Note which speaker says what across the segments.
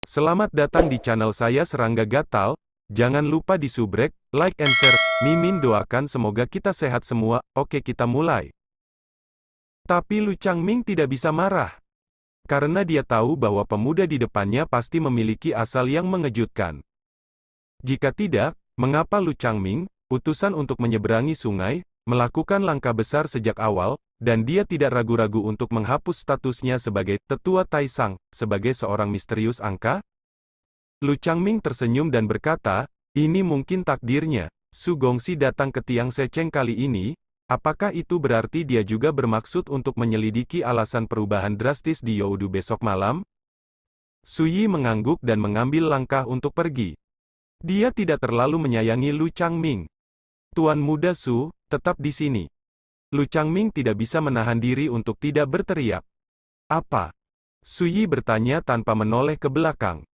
Speaker 1: Selamat datang di channel saya Serangga Gatal. Jangan lupa di subrek, like and share. Mimin doakan semoga kita sehat semua. Oke, kita mulai. Tapi Lu Changming tidak bisa marah. Karena dia tahu bahwa pemuda di depannya pasti memiliki asal yang mengejutkan. Jika tidak, mengapa Lu Changming, utusan untuk menyeberangi sungai, melakukan langkah besar sejak awal, dan dia tidak ragu-ragu untuk menghapus statusnya sebagai tetua Taisang, sebagai seorang misterius angka? Lu Changming tersenyum dan berkata, ini mungkin takdirnya. Su Gongxi datang ke Tiang Seceng kali ini, apakah itu berarti dia juga bermaksud untuk menyelidiki alasan perubahan drastis di Youdu besok malam? Su Yi mengangguk dan mengambil langkah untuk pergi. Dia tidak terlalu menyayangi Lu Changming. Tuan Muda Su, tetap di sini. Lu Changming tidak bisa menahan diri untuk tidak berteriak. Apa? Su Yi bertanya tanpa menoleh ke belakang.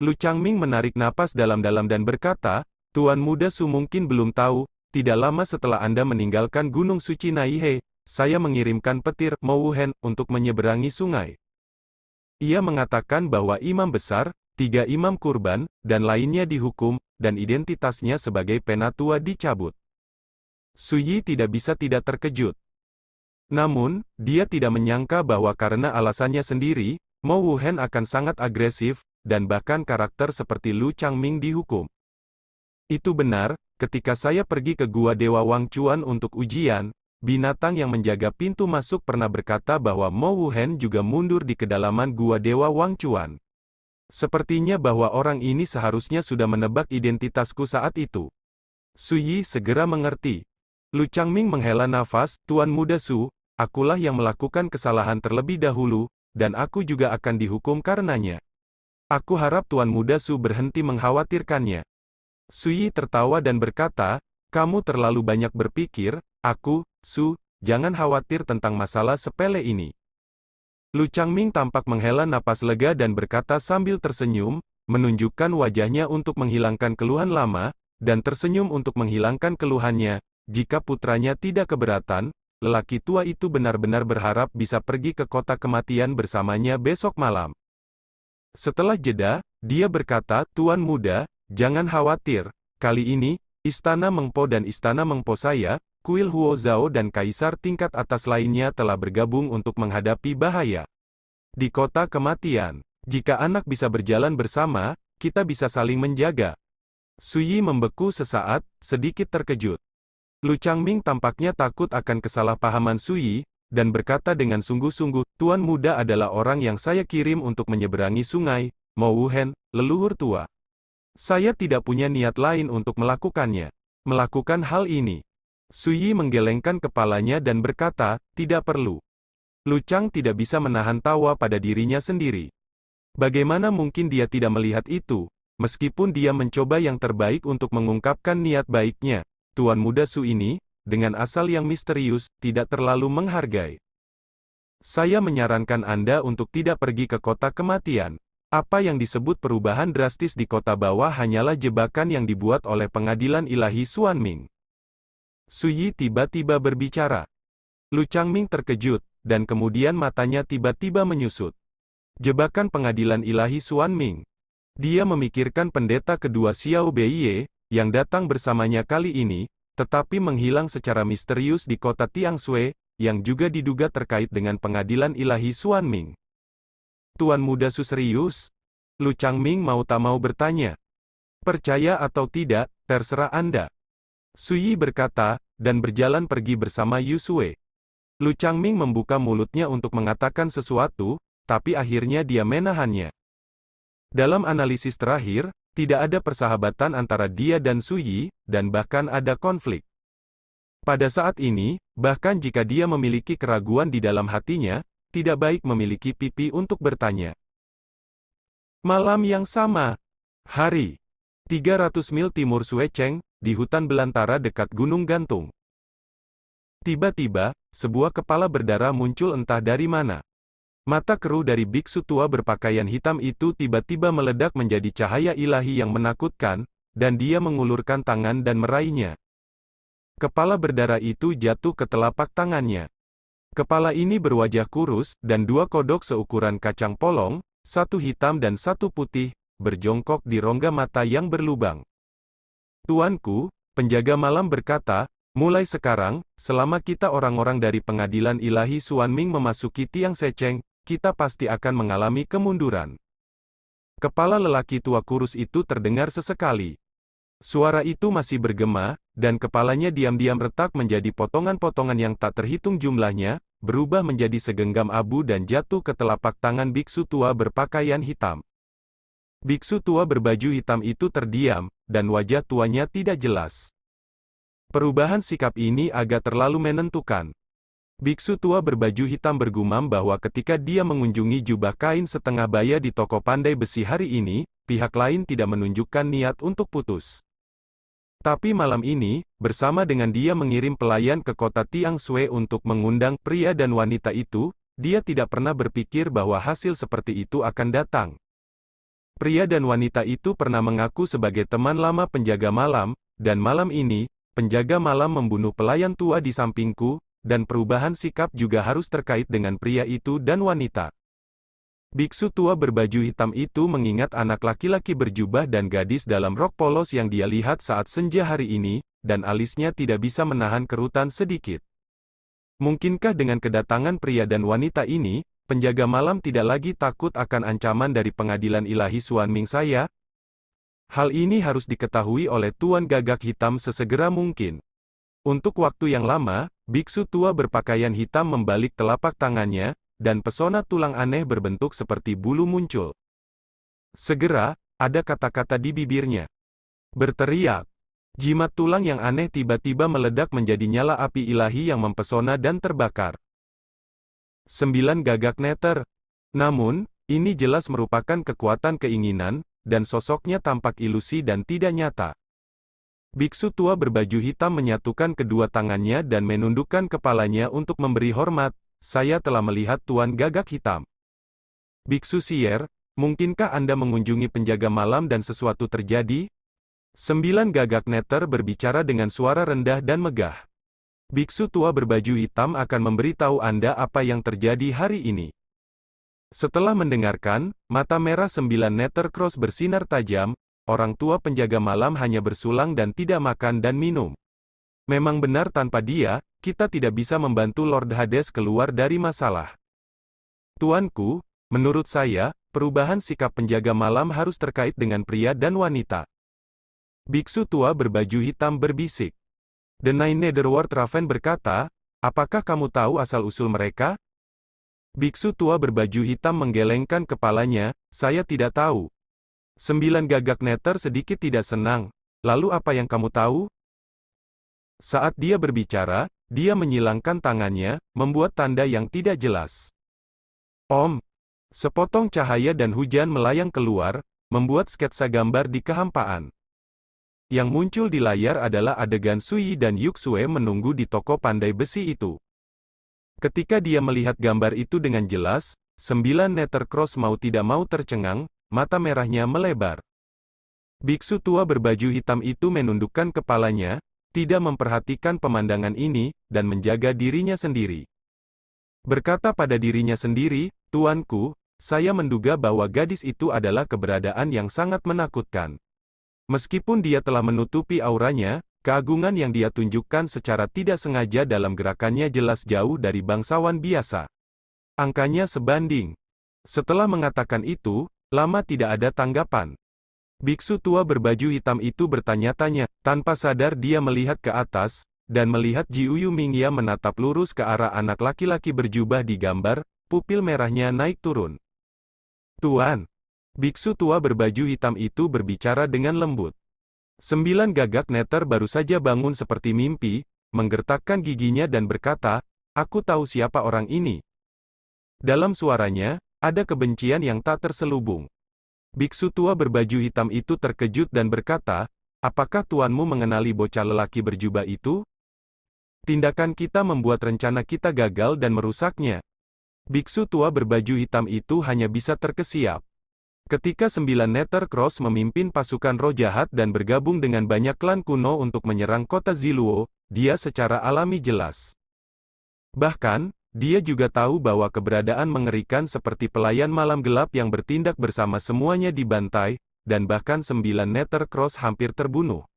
Speaker 1: Lu Changming menarik napas dalam-dalam dan berkata, Tuan Muda Su mungkin belum tahu, tidak lama setelah Anda meninggalkan Gunung Suci Naihe, saya mengirimkan petir, Mo Wuhen, untuk menyeberangi sungai. Ia mengatakan bahwa imam besar, 3 imam kurban, dan lainnya dihukum, dan identitasnya sebagai penatua dicabut. Su Yi tidak bisa tidak terkejut. Namun, dia tidak menyangka bahwa karena alasannya sendiri, Mo Wuhen akan sangat agresif, dan bahkan karakter seperti Lu Changming dihukum. Itu benar, ketika saya pergi ke Gua Dewa Wang Chuan untuk ujian, binatang yang menjaga pintu masuk pernah berkata bahwa Mo Wuhen juga mundur di kedalaman Gua Dewa Wang Chuan. Sepertinya bahwa orang ini seharusnya sudah menebak identitasku saat itu. Su Yi segera mengerti. Lu Changming menghela nafas, Tuan Muda Su, akulah yang melakukan kesalahan terlebih dahulu, dan aku juga akan dihukum karenanya. Aku harap Tuan Muda Su berhenti mengkhawatirkannya. Su Yi tertawa dan berkata, kamu terlalu banyak berpikir, Su, jangan khawatir tentang masalah sepele ini. Lu Changming tampak menghela napas lega dan berkata sambil tersenyum, menunjukkan wajahnya untuk menghilangkan keluhan lama, dan tersenyum untuk menghilangkan keluhannya. Jika putranya tidak keberatan, lelaki tua itu benar-benar berharap bisa pergi ke kota kematian bersamanya besok malam. Setelah jeda, dia berkata, Tuan Muda, jangan khawatir, kali ini, Istana Mengpo dan Istana Mengpo saya, Kuil Huo Zhao dan Kaisar tingkat atas lainnya telah bergabung untuk menghadapi bahaya. Di kota kematian, jika anak bisa berjalan bersama, kita bisa saling menjaga. Su Yi membeku sesaat, sedikit terkejut. Lu Changming tampaknya takut akan kesalahpahaman Su Yi, dan berkata dengan sungguh-sungguh, Tuan Muda adalah orang yang saya kirim untuk menyeberangi sungai, Mo Wuhen, leluhur tua. Saya tidak punya niat lain untuk melakukannya. Melakukan hal ini. Su Yi menggelengkan kepalanya dan berkata, tidak perlu. Lu Chang tidak bisa menahan tawa pada dirinya sendiri. Bagaimana mungkin dia tidak melihat itu, meskipun dia mencoba yang terbaik untuk mengungkapkan niat baiknya. Tuan Muda Su ini, dengan asal yang misterius, tidak terlalu menghargai. Saya menyarankan Anda untuk tidak pergi ke kota kematian. Apa yang disebut perubahan drastis di kota bawah hanyalah jebakan yang dibuat oleh pengadilan ilahi Xuanming. Su Yi tiba-tiba berbicara. Lu Changming terkejut, dan kemudian matanya tiba-tiba menyusut. Jebakan pengadilan ilahi Xuanming. Dia memikirkan pendeta kedua Xiao Beiye, yang datang bersamanya kali ini, tetapi menghilang secara misterius di kota Tiangshui, yang juga diduga terkait dengan pengadilan ilahi Xuanming. Tuan Muda Su serius? Lu Changming mau tak mau bertanya. Percaya atau tidak, terserah Anda. Su Yi berkata, dan berjalan pergi bersama Yu Sui. Lu Changming membuka mulutnya untuk mengatakan sesuatu, tapi akhirnya dia menahannya. Dalam analisis terakhir, tidak ada persahabatan antara dia dan Su Yi, dan bahkan ada konflik. Pada saat ini, bahkan jika dia memiliki keraguan di dalam hatinya, tidak baik memiliki pipi untuk bertanya. Malam yang sama. Hari. 300 mil timur Suecheng, di hutan belantara dekat Gunung Gantung. Tiba-tiba, sebuah kepala berdarah muncul entah dari mana. Mata keruh dari biksu tua berpakaian hitam itu tiba-tiba meledak menjadi cahaya ilahi yang menakutkan, dan dia mengulurkan tangan dan meraihnya. Kepala berdarah itu jatuh ke telapak tangannya. Kepala ini berwajah kurus, dan 2 kodok seukuran kacang polong, satu hitam dan satu putih, berjongkok di rongga mata yang berlubang. Tuanku, penjaga malam berkata, mulai sekarang, selama kita orang-orang dari pengadilan ilahi Xuanming memasuki tiang seceng, kita pasti akan mengalami kemunduran. Kepala lelaki tua kurus itu terdengar sesekali. Suara itu masih bergema, dan kepalanya diam-diam retak menjadi potongan-potongan yang tak terhitung jumlahnya, berubah menjadi segenggam abu dan jatuh ke telapak tangan biksu tua berpakaian hitam. Biksu tua berbaju hitam itu terdiam, dan wajah tuanya tidak jelas. Perubahan sikap ini agak terlalu menentukan. Biksu tua berbaju hitam bergumam bahwa ketika dia mengunjungi jubah kain setengah baya di toko pandai besi hari ini, pihak lain tidak menunjukkan niat untuk putus. Tapi malam ini, bersama dengan dia mengirim pelayan ke kota Tiang Sui untuk mengundang pria dan wanita itu, dia tidak pernah berpikir bahwa hasil seperti itu akan datang. Pria dan wanita itu pernah mengaku sebagai teman lama penjaga malam, dan malam ini, penjaga malam membunuh pelayan tua di sampingku, dan perubahan sikap juga harus terkait dengan pria itu dan wanita. Biksu tua berbaju hitam itu mengingat anak laki-laki berjubah dan gadis dalam rok polos yang dia lihat saat senja hari ini, dan alisnya tidak bisa menahan kerutan sedikit. Mungkinkah dengan kedatangan pria dan wanita ini, penjaga malam tidak lagi takut akan ancaman dari pengadilan ilahi Xuanming saya? Hal ini harus diketahui oleh Tuan Gagak Hitam sesegera mungkin. Untuk waktu yang lama, biksu tua berpakaian hitam membalik telapak tangannya, dan pesona tulang aneh berbentuk seperti bulu muncul. Segera, ada kata-kata di bibirnya. Berteriak. Jimat tulang yang aneh tiba-tiba meledak menjadi nyala api ilahi yang mempesona dan terbakar. 9 gagak neter. Namun, ini jelas merupakan kekuatan keinginan, dan sosoknya tampak ilusi dan tidak nyata. Biksu tua berbaju hitam menyatukan kedua tangannya dan menundukkan kepalanya untuk memberi hormat. Saya telah melihat Tuan Gagak Hitam. Biksu Sier, mungkinkah Anda mengunjungi penjaga malam dan sesuatu terjadi? 9 gagak neter berbicara dengan suara rendah dan megah. Biksu tua berbaju hitam akan memberitahu Anda apa yang terjadi hari ini. Setelah mendengarkan, mata merah 9 neter cross bersinar tajam, orang tua penjaga malam hanya bersulang dan tidak makan dan minum. Memang benar tanpa dia, kita tidak bisa membantu Lord Hades keluar dari masalah. Tuanku, menurut saya, perubahan sikap penjaga malam harus terkait dengan pria dan wanita. Biksu tua berbaju hitam berbisik. The Nine Netherworld Raven berkata, apakah kamu tahu asal-usul mereka? Biksu tua berbaju hitam menggelengkan kepalanya, saya tidak tahu. 9 gagak neter sedikit tidak senang. Lalu apa yang kamu tahu? Saat dia berbicara, dia menyilangkan tangannya, membuat tanda yang tidak jelas. Om! Sepotong cahaya dan hujan melayang keluar, membuat sketsa gambar di kehampaan. Yang muncul di layar adalah adegan Sui dan Yuxue menunggu di toko pandai besi itu. Ketika dia melihat gambar itu dengan jelas, 9 neter cross mau tidak mau tercengang, mata merahnya melebar. Biksu tua berbaju hitam itu menundukkan kepalanya, tidak memperhatikan pemandangan ini, dan menjaga dirinya sendiri. Berkata pada dirinya sendiri, Tuanku, saya menduga bahwa gadis itu adalah keberadaan yang sangat menakutkan. Meskipun dia telah menutupi auranya, keagungan yang dia tunjukkan secara tidak sengaja dalam gerakannya jelas jauh dari bangsawan biasa. Angkanya sebanding. Setelah mengatakan itu, lama tidak ada tanggapan. Biksu tua berbaju hitam itu bertanya-tanya, tanpa sadar dia melihat ke atas, dan melihat Jiuyu Mingya menatap lurus ke arah anak laki-laki berjubah di gambar, pupil merahnya naik turun. Tuan! Biksu tua berbaju hitam itu berbicara dengan lembut. 9 gagak neter baru saja bangun seperti mimpi, menggertakkan giginya dan berkata, aku tahu siapa orang ini. Dalam suaranya, ada kebencian yang tak terselubung. Biksu tua berbaju hitam itu terkejut dan berkata, apakah tuanmu mengenali bocah lelaki berjubah itu? Tindakan kita membuat rencana kita gagal dan merusaknya. Biksu tua berbaju hitam itu hanya bisa terkesiap. Ketika 9 neter cross memimpin pasukan roh jahat dan bergabung dengan banyak klan kuno untuk menyerang kota Ziluo, dia secara alami jelas. Bahkan, dia juga tahu bahwa keberadaan mengerikan seperti pelayan malam gelap yang bertindak bersama semuanya dibantai, dan bahkan 9 Nethercross hampir terbunuh.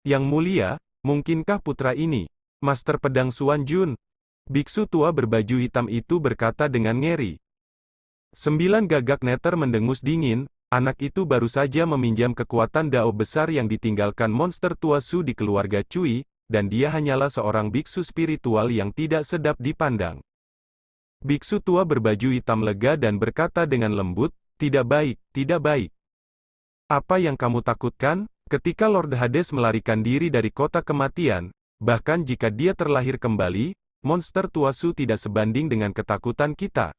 Speaker 1: Yang mulia, mungkinkah putra ini, Master Pedang Xuan Jun? Biksu tua berbaju hitam itu berkata dengan ngeri. 9 gagak Nether mendengus dingin, anak itu baru saja meminjam kekuatan Dao besar yang ditinggalkan monster tua Su di keluarga Cui, dan dia hanyalah seorang biksu spiritual yang tidak sedap dipandang. Biksu tua berbaju hitam lega dan berkata dengan lembut, tidak baik, tidak baik. Apa yang kamu takutkan? Ketika Lord Hades melarikan diri dari kota kematian, bahkan jika dia terlahir kembali, monster tua Su tidak sebanding dengan ketakutan kita.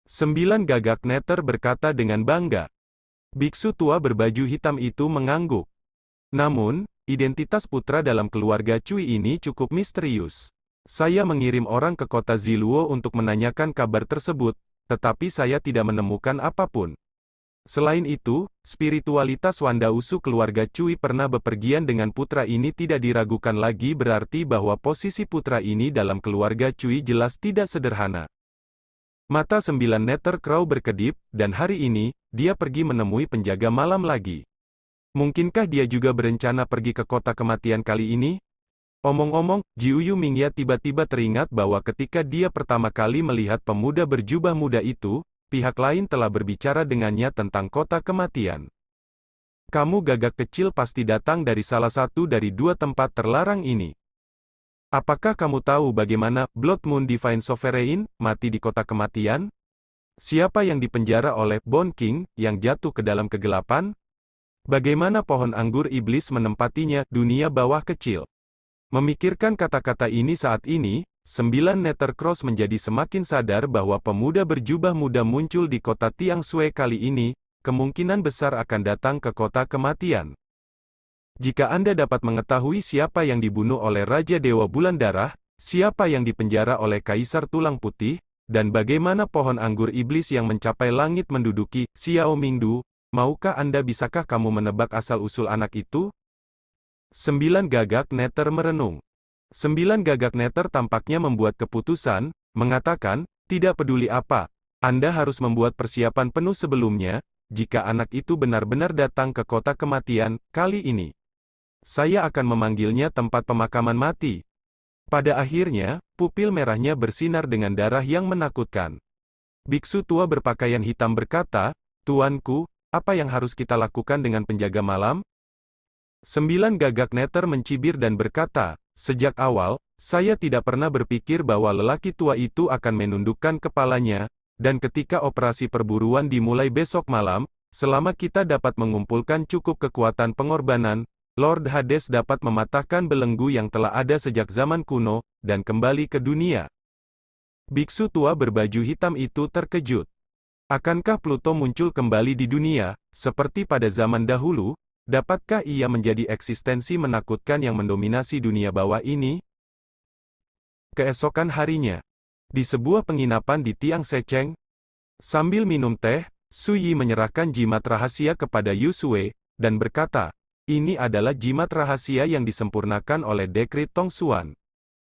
Speaker 1: 9 gagak Nether berkata dengan bangga. Biksu tua berbaju hitam itu mengangguk. Namun, identitas putra dalam keluarga Cui ini cukup misterius. Saya mengirim orang ke kota Ziluo untuk menanyakan kabar tersebut, tetapi saya tidak menemukan apapun. Selain itu, spiritualitas Wanda Usu keluarga Cui pernah bepergian dengan putra ini tidak diragukan lagi, berarti bahwa posisi putra ini dalam keluarga Cui jelas tidak sederhana. Mata 9 Nethercrow berkedip, dan hari ini, dia pergi menemui penjaga malam lagi. Mungkinkah dia juga berencana pergi ke kota kematian kali ini? Omong-omong, Jiuyu Mingya tiba-tiba teringat bahwa ketika dia pertama kali melihat pemuda berjubah muda itu, pihak lain telah berbicara dengannya tentang kota kematian. Kamu gagak kecil pasti datang dari salah satu dari 2 tempat terlarang ini. Apakah kamu tahu bagaimana Blood Moon Divine Sovereign mati di kota kematian? Siapa yang dipenjara oleh Bone King yang jatuh ke dalam kegelapan? Bagaimana pohon anggur iblis menempatinya dunia bawah kecil? Memikirkan kata-kata ini saat ini, 9 Nethercross menjadi semakin sadar bahwa pemuda berjubah muda muncul di kota Tiangshui kali ini, kemungkinan besar akan datang ke kota kematian. Jika Anda dapat mengetahui siapa yang dibunuh oleh Raja Dewa Bulan Darah, siapa yang dipenjara oleh Kaisar Tulang Putih, dan bagaimana pohon anggur iblis yang mencapai langit menduduki Xiao Mingdu, bisakah kamu menebak asal-usul anak itu? 9 gagak Nether merenung. 9 gagak Nether tampaknya membuat keputusan, mengatakan, tidak peduli apa, Anda harus membuat persiapan penuh sebelumnya, jika anak itu benar-benar datang ke kota kematian, kali ini. Saya akan memanggilnya tempat pemakaman mati. Pada akhirnya, pupil merahnya bersinar dengan darah yang menakutkan. Biksu tua berpakaian hitam berkata, Tuanku, apa yang harus kita lakukan dengan penjaga malam? 9 gagak Nether mencibir dan berkata, sejak awal, saya tidak pernah berpikir bahwa lelaki tua itu akan menundukkan kepalanya, dan ketika operasi perburuan dimulai besok malam, selama kita dapat mengumpulkan cukup kekuatan pengorbanan, Lord Hades dapat mematahkan belenggu yang telah ada sejak zaman kuno, dan kembali ke dunia. Biksu tua berbaju hitam itu terkejut. Akankah Pluto muncul kembali di dunia, seperti pada zaman dahulu? Dapatkah ia menjadi eksistensi menakutkan yang mendominasi dunia bawah ini? Keesokan harinya, di sebuah penginapan di Tiang Seceng, sambil minum teh, Su Yi menyerahkan jimat rahasia kepada Yu Sue, dan berkata, ini adalah jimat rahasia yang disempurnakan oleh dekrit Tong Xuan.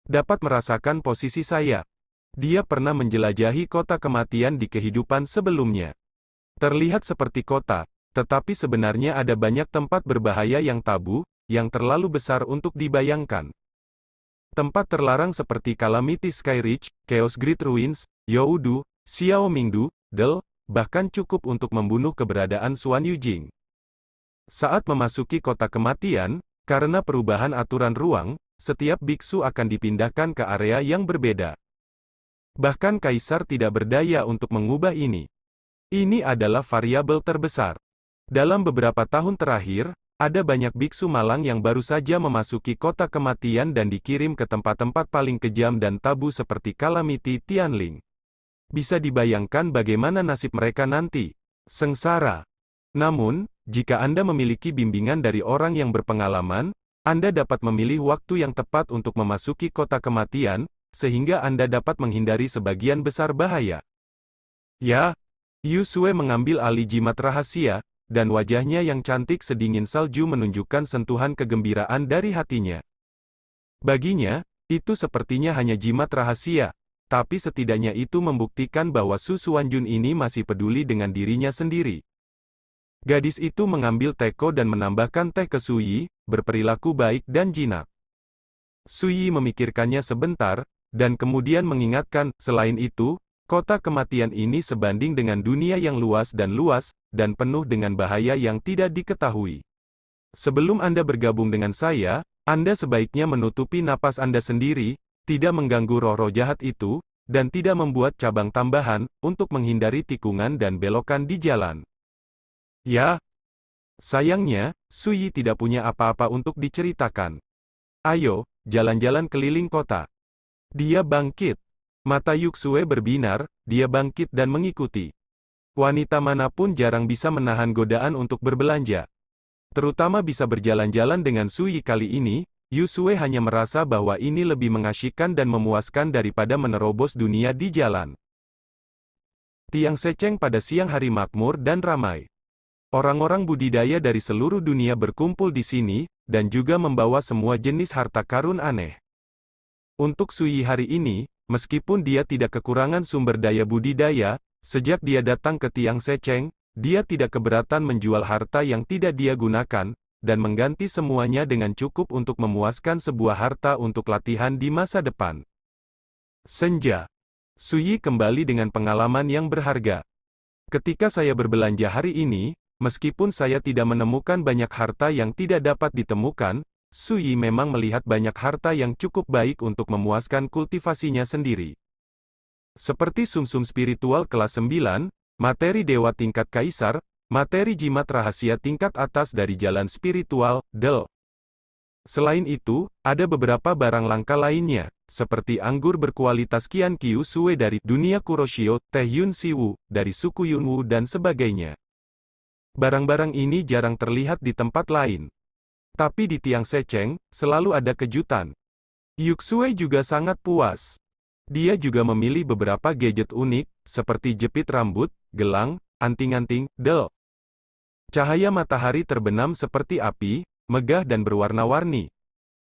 Speaker 1: Dapat merasakan posisi saya. Dia pernah menjelajahi kota kematian di kehidupan sebelumnya. Terlihat seperti kota, tetapi sebenarnya ada banyak tempat berbahaya yang tabu, yang terlalu besar untuk dibayangkan. Tempat terlarang seperti Calamity Sky Ridge, Chaos Grid Ruins, Youdu, Xiao Mingdu, Del, bahkan cukup untuk membunuh keberadaan Xuan Yujing. Saat memasuki kota kematian, karena perubahan aturan ruang, setiap biksu akan dipindahkan ke area yang berbeda. Bahkan Kaisar tidak berdaya untuk mengubah ini. Ini adalah variabel terbesar. Dalam beberapa tahun terakhir, ada banyak biksu malang yang baru saja memasuki kota kematian dan dikirim ke tempat-tempat paling kejam dan tabu seperti Calamity Tianling. Bisa dibayangkan bagaimana nasib mereka nanti. Sengsara. Namun, jika Anda memiliki bimbingan dari orang yang berpengalaman, Anda dapat memilih waktu yang tepat untuk memasuki kota kematian, sehingga Anda dapat menghindari sebagian besar bahaya. Ya, Yu Sue mengambil alih jimat rahasia, dan wajahnya yang cantik sedingin salju menunjukkan sentuhan kegembiraan dari hatinya. Baginya, itu sepertinya hanya jimat rahasia. tapi setidaknya itu membuktikan bahwa Su Xuanjun ini masih peduli dengan dirinya sendiri. Gadis itu mengambil teko dan menambahkan teh ke Su Yi, berperilaku baik dan jinak. Su Yi memikirkannya sebentar, dan kemudian mengingatkan, selain itu, kota kematian ini sebanding dengan dunia yang luas, dan penuh dengan bahaya yang tidak diketahui. Sebelum Anda bergabung dengan saya, Anda sebaiknya menutupi napas Anda sendiri, tidak mengganggu roh-roh jahat itu, dan tidak membuat cabang tambahan, untuk menghindari tikungan dan belokan di jalan. Ya, sayangnya, Su Yi tidak punya apa-apa untuk diceritakan. Ayo, jalan-jalan keliling kota. Dia bangkit. Mata Yuxue berbinar, dia bangkit dan mengikuti. Wanita manapun jarang bisa menahan godaan untuk berbelanja. Terutama bisa berjalan-jalan dengan Su Yi kali ini, Yuxue hanya merasa bahwa ini lebih mengasyikkan dan memuaskan daripada menerobos dunia di jalan. Tiang Seceng pada siang hari makmur dan ramai. Orang-orang budidaya dari seluruh dunia berkumpul di sini, dan juga membawa semua jenis harta karun aneh. Untuk Su Yi hari ini, meskipun dia tidak kekurangan sumber daya budidaya, sejak dia datang ke Tiang Seceng, dia tidak keberatan menjual harta yang tidak dia gunakan, dan mengganti semuanya dengan cukup untuk memuaskan sebuah harta untuk latihan di masa depan. Senja. Su Yi kembali dengan pengalaman yang berharga. Ketika saya berbelanja hari ini, meskipun saya tidak menemukan banyak harta yang tidak dapat ditemukan, Su Yi memang melihat banyak harta yang cukup baik untuk memuaskan kultivasinya sendiri. Seperti sumsum spiritual kelas 9, materi dewa tingkat kaisar, materi jimat rahasia tingkat atas dari jalan spiritual, Del. Selain itu, ada beberapa barang langka lainnya, seperti anggur berkualitas Qian Qiu Sue dari dunia Kuroshio, teh Yun Siwu, dari suku Yunwu dan sebagainya. Barang-barang ini jarang terlihat di tempat lain. Tapi di Tiang Seceng, selalu ada kejutan. Yuxue juga sangat puas. Dia juga memilih beberapa gadget unik, seperti jepit rambut, gelang, anting-anting, Del. Cahaya matahari terbenam seperti api, megah dan berwarna-warni.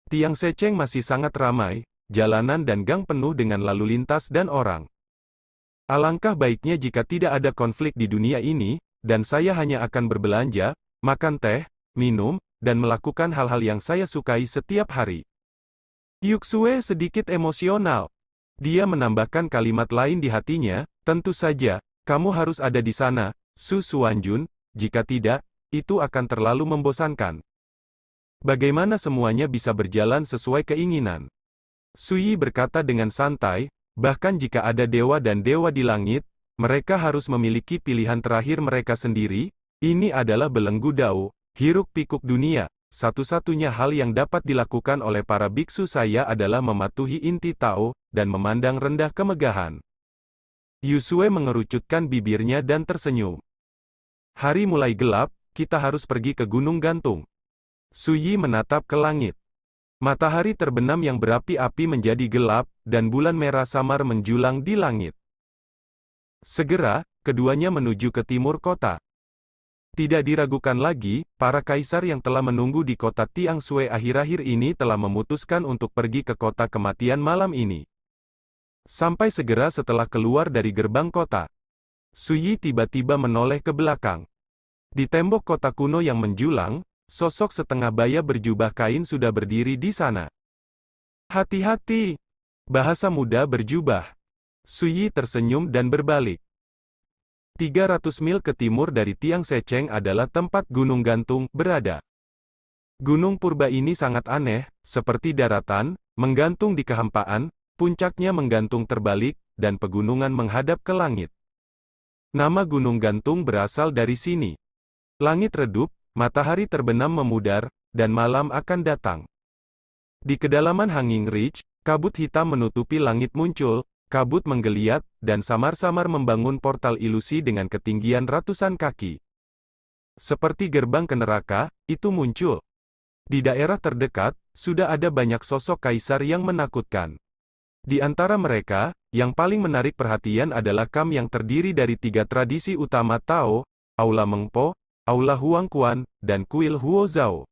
Speaker 1: Tiang Seceng masih sangat ramai, jalanan dan gang penuh dengan lalu lintas dan orang. Alangkah baiknya jika tidak ada konflik di dunia ini, dan saya hanya akan berbelanja, makan teh, minum, dan melakukan hal-hal yang saya sukai setiap hari. Yuxue sedikit emosional. Dia menambahkan kalimat lain di hatinya, tentu saja, kamu harus ada di sana, Su Xuanjun, jika tidak, itu akan terlalu membosankan. Bagaimana semuanya bisa berjalan sesuai keinginan? Su Yi berkata dengan santai, bahkan jika ada dewa dan dewa di langit, mereka harus memiliki pilihan terakhir mereka sendiri, ini adalah belenggu Dao, hiruk-pikuk dunia, satu-satunya hal yang dapat dilakukan oleh para biksu saya adalah mematuhi inti Tao, dan memandang rendah kemegahan. Yuxue mengerucutkan bibirnya dan tersenyum. Hari mulai gelap, kita harus pergi ke Gunung Gantung. Su Yi menatap ke langit. Matahari terbenam yang berapi-api menjadi gelap, dan bulan merah samar menjulang di langit. Segera, keduanya menuju ke timur kota. Tidak diragukan lagi, para kaisar yang telah menunggu di kota Tiangshui akhir-akhir ini telah memutuskan untuk pergi ke kota kematian malam ini. Sampai segera setelah keluar dari gerbang kota, Su Yi tiba-tiba menoleh ke belakang. Di tembok kota kuno yang menjulang, sosok setengah baya berjubah kain sudah berdiri di sana. Hati-hati! Bahasa muda berjubah. Su Yi tersenyum dan berbalik. 300 mil ke timur dari Tiang Seceng adalah tempat Gunung Gantung berada. Gunung purba ini sangat aneh, seperti daratan, menggantung di kehampaan, puncaknya menggantung terbalik, dan pegunungan menghadap ke langit. Nama Gunung Gantung berasal dari sini. Langit redup, matahari terbenam memudar, dan malam akan datang. Di kedalaman Hanging Ridge, kabut hitam menutupi langit muncul, kabut menggeliat, dan samar-samar membangun portal ilusi dengan ketinggian ratusan kaki. Seperti gerbang ke neraka, itu muncul. Di daerah terdekat, sudah ada banyak sosok kaisar yang menakutkan. Di antara mereka, yang paling menarik perhatian adalah Kam yang terdiri dari 3 tradisi utama Tao, Aula Mengpo, Aula Huangquan, dan Kuil Huo Zhao.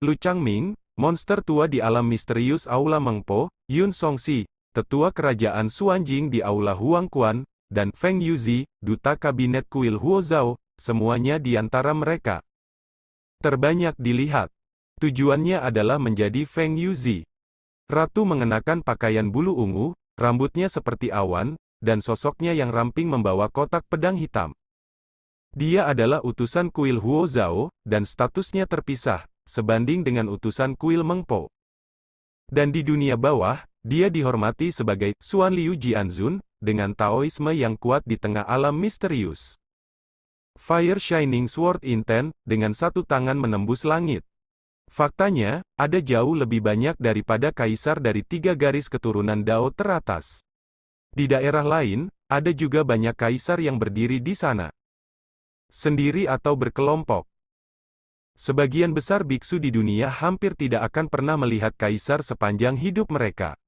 Speaker 1: Lu Changming, monster tua di alam misterius Aula Mengpo, Yun Songxi, tetua kerajaan Xuanjing di Aula Huangquan, dan Feng Yuzi, duta kabinet kuil Huozhou, semuanya di antara mereka terbanyak dilihat. Tujuannya adalah menjadi Feng Yuzi. Ratu mengenakan pakaian bulu ungu, rambutnya seperti awan, dan sosoknya yang ramping membawa kotak pedang hitam. Dia adalah utusan kuil Huozhou, dan statusnya terpisah, sebanding dengan utusan kuil Mengpo. Dan di dunia bawah, dia dihormati sebagai Xuan Liu Jianzun, dengan Taoisme yang kuat di tengah alam misterius. Fire Shining Sword Intent, dengan satu tangan menembus langit. Faktanya, ada jauh lebih banyak daripada kaisar dari 3 garis keturunan Dao teratas. Di daerah lain, ada juga banyak kaisar yang berdiri di sana. Sendiri atau berkelompok. Sebagian besar biksu di dunia hampir tidak akan pernah melihat kaisar sepanjang hidup mereka.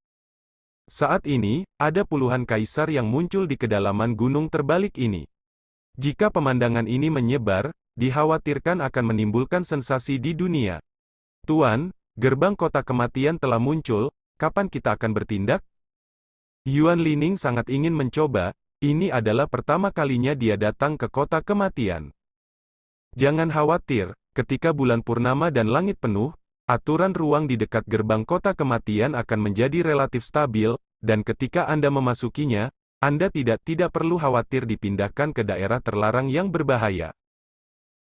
Speaker 1: Saat ini, ada puluhan kaisar yang muncul di kedalaman gunung terbalik ini. Jika pemandangan ini menyebar, dikhawatirkan akan menimbulkan sensasi di dunia. Tuan, gerbang kota kematian telah muncul, kapan kita akan bertindak? Yuan Lining sangat ingin mencoba, ini adalah pertama kalinya dia datang ke kota kematian. Jangan khawatir, ketika bulan purnama dan langit penuh, aturan ruang di dekat gerbang kota kematian akan menjadi relatif stabil, dan ketika Anda memasukinya, Anda tidak perlu khawatir dipindahkan ke daerah terlarang yang berbahaya.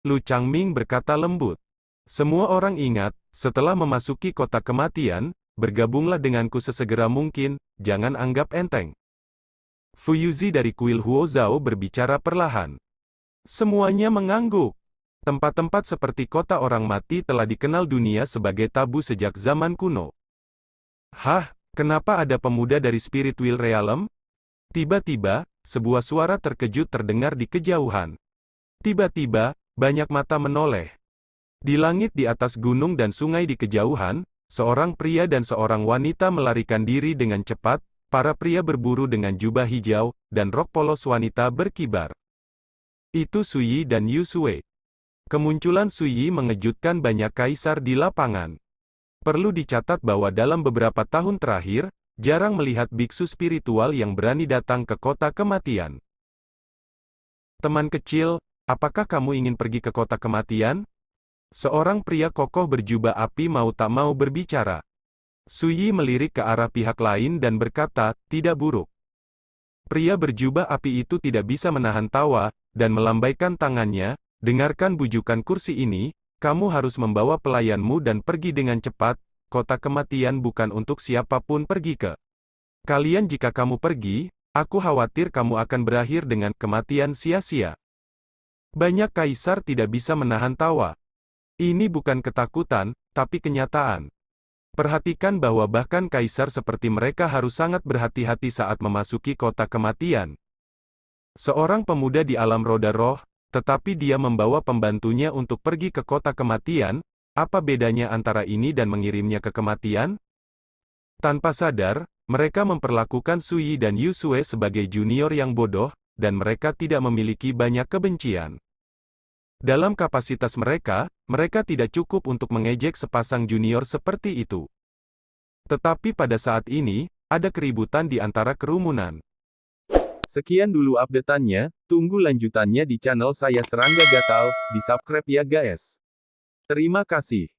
Speaker 1: Lu Changming berkata lembut. Semua orang ingat, setelah memasuki kota kematian, bergabunglah denganku sesegera mungkin, jangan anggap enteng. Fu Yuzi dari kuil Huozhou berbicara perlahan. Semuanya mengangguk. Tempat-tempat seperti kota orang mati telah dikenal dunia sebagai tabu sejak zaman kuno. Hah, kenapa ada pemuda dari Spiritual Realm? Tiba-tiba, sebuah suara terkejut terdengar di kejauhan. Tiba-tiba, banyak mata menoleh. Di langit di atas gunung dan sungai di kejauhan, seorang pria dan seorang wanita melarikan diri dengan cepat, para pria berburu dengan jubah hijau, dan rok polos wanita berkibar. Itu Suyi dan Yu Sui. Kemunculan Suyi mengejutkan banyak kaisar di lapangan. Perlu dicatat bahwa dalam beberapa tahun terakhir, jarang melihat biksu spiritual yang berani datang ke kota kematian. Teman kecil, apakah kamu ingin pergi ke kota kematian? Seorang pria kokoh berjubah api mau tak mau berbicara. Suyi melirik ke arah pihak lain dan berkata, tidak buruk. Pria berjubah api itu tidak bisa menahan tawa, dan melambaikan tangannya, dengarkan bujukan kursi ini, kamu harus membawa pelayanmu dan pergi dengan cepat, kota kematian bukan untuk siapapun pergi ke kalian jika kamu pergi, aku khawatir kamu akan berakhir dengan kematian sia-sia. Banyak kaisar tidak bisa menahan tawa. Ini bukan ketakutan, tapi kenyataan. Perhatikan bahwa bahkan kaisar seperti mereka harus sangat berhati-hati saat memasuki kota kematian. Seorang pemuda di alam roda roh, tetapi dia membawa pembantunya untuk pergi ke kota kematian, apa bedanya antara ini dan mengirimnya ke kematian? Tanpa sadar, mereka memperlakukan Suyi dan Yu Sui sebagai junior yang bodoh, dan mereka tidak memiliki banyak kebencian. Dalam kapasitas mereka, mereka tidak cukup untuk mengejek sepasang junior seperti itu. Tetapi pada saat ini, ada keributan di antara kerumunan. Sekian dulu update-annya, tunggu lanjutannya di channel saya Serangga Gatal, di subscribe ya guys. Terima kasih.